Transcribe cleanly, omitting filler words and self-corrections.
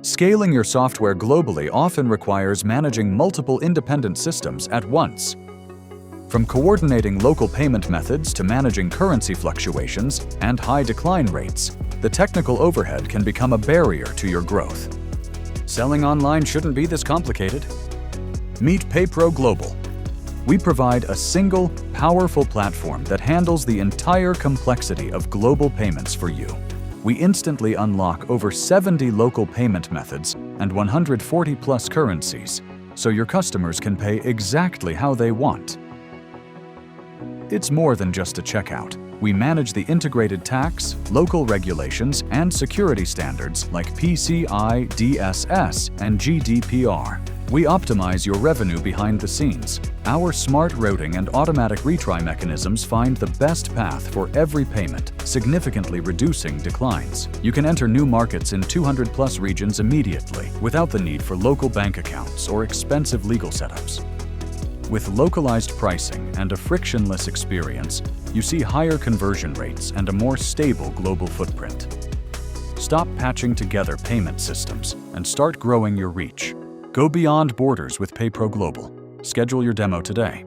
Scaling your software globally often requires managing multiple independent systems at once. From coordinating local payment methods to managing currency fluctuations and high decline rates, the technical overhead can become a barrier to your growth. Selling online shouldn't be this complicated. Meet PayPro Global. We provide a single, powerful platform that handles the entire complexity of global payments for you. We instantly unlock over 70 local payment methods and 140+ currencies, so your customers can pay exactly how they want. It's more than just a checkout. We manage the integrated tax, local regulations, and security standards like PCI-DSS and GDPR. We optimize your revenue behind the scenes. Our smart routing and automatic retry mechanisms find the best path for every payment, significantly reducing declines. You can enter new markets in 200+ regions immediately, without the need for local bank accounts or expensive legal setups. With localized pricing and a frictionless experience, you see higher conversion rates and a more stable global footprint. Stop patching together payment systems and start growing your reach. Go beyond borders with PayPro Global. Schedule your demo today.